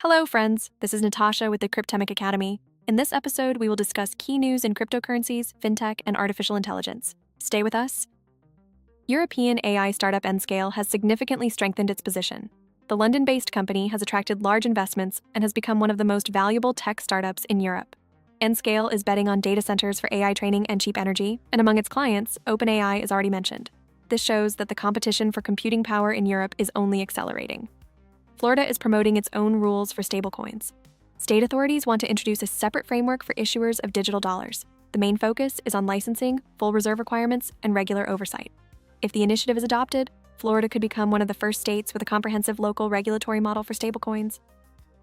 Hello, friends. This is Natasha with the Cryptemic Academy. In this episode, we will discuss key news in cryptocurrencies, fintech, and artificial intelligence. Stay with us. European AI startup Nscale has significantly strengthened its position. The London-based company has attracted large investments and has become one of the most valuable tech startups in Europe. Nscale is betting on data centers for AI training and cheap energy, and among its clients, OpenAI is already mentioned. This shows that the competition for computing power in Europe is only accelerating. Florida is promoting its own rules for stablecoins. State authorities want to introduce a separate framework for issuers of digital dollars. The main focus is on licensing, full reserve requirements, and regular oversight. If the initiative is adopted, Florida could become one of the first states with a comprehensive local regulatory model for stablecoins.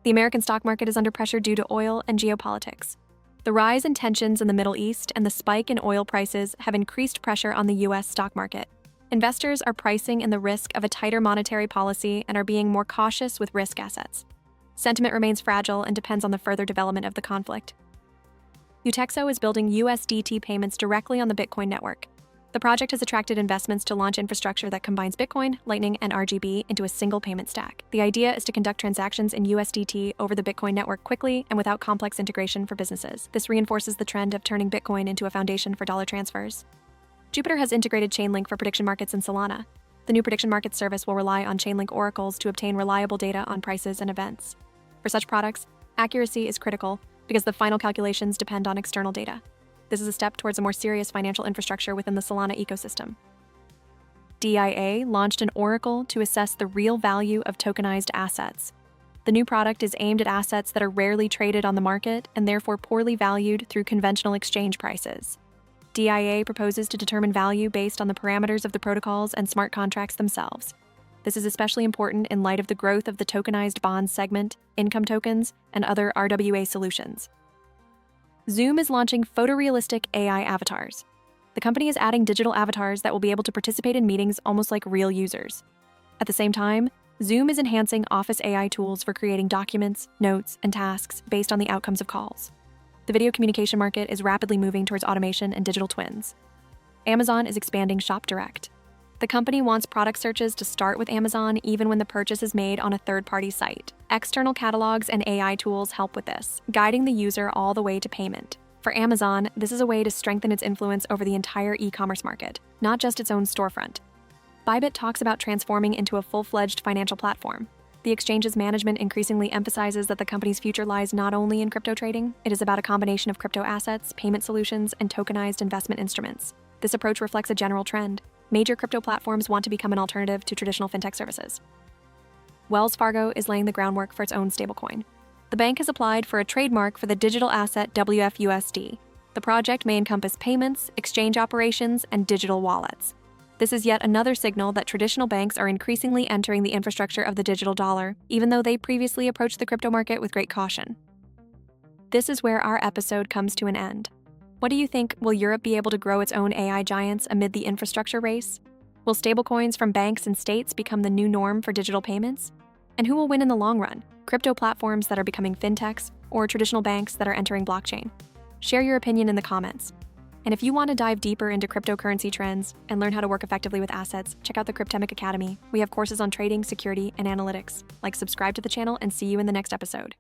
The American stock market is under pressure due to oil and geopolitics. The rise in tensions in the Middle East and the spike in oil prices have increased pressure on the U.S. stock market. Investors are pricing in the risk of a tighter monetary policy and are being more cautious with risk assets. Sentiment remains fragile and depends on the further development of the conflict. Utexo is building USDT payments directly on the Bitcoin network. The project has attracted investments to launch infrastructure that combines Bitcoin, Lightning, and RGB into a single payment stack. The idea is to conduct transactions in USDT over the Bitcoin network quickly and without complex integration for businesses. This reinforces the trend of turning Bitcoin into a foundation for dollar transfers. Jupiter has integrated Chainlink for prediction markets in Solana. The new prediction markets service will rely on Chainlink oracles to obtain reliable data on prices and events. For such products, accuracy is critical because the final calculations depend on external data. This is a step towards a more serious financial infrastructure within the Solana ecosystem. DIA launched an oracle to assess the real value of tokenized assets. The new product is aimed at assets that are rarely traded on the market and therefore poorly valued through conventional exchange prices. DIA proposes to determine value based on the parameters of the protocols and smart contracts themselves. This is especially important in light of the growth of the tokenized bonds segment, income tokens, and other RWA solutions. Zoom is launching photorealistic AI avatars. The company is adding digital avatars that will be able to participate in meetings almost like real users. At the same time, Zoom is enhancing Office AI tools for creating documents, notes, and tasks based on the outcomes of calls. The video communication market is rapidly moving towards automation and digital twins. Amazon is expanding Shop Direct. The company wants product searches to start with Amazon even when the purchase is made on a third-party site. External catalogs and AI tools help with this, guiding the user all the way to payment. For Amazon, this is a way to strengthen its influence over the entire e-commerce market, not just its own storefront. Bybit talks about transforming into a full-fledged financial platform. The exchange's management increasingly emphasizes that the company's future lies not only in crypto trading, it is about a combination of crypto assets, payment solutions, and tokenized investment instruments. This approach reflects a general trend. Major crypto platforms want to become an alternative to traditional fintech services. Wells Fargo is laying the groundwork for its own stablecoin. The bank has applied for a trademark for the digital asset WFUSD. The project may encompass payments, exchange operations, and digital wallets. This is yet another signal that traditional banks are increasingly entering the infrastructure of the digital dollar, even though they previously approached the crypto market with great caution. This is where our episode comes to an end. What do you think? Will Europe be able to grow its own AI giants amid the infrastructure race? Will stablecoins from banks and states become the new norm for digital payments? And who will win in the long run? Crypto platforms that are becoming fintechs, or traditional banks that are entering blockchain? Share your opinion in the comments. And if you want to dive deeper into cryptocurrency trends and learn how to work effectively with assets, check out the Cryptemic Academy. We have courses on trading, security, and analytics. Subscribe to the channel, and see you in the next episode.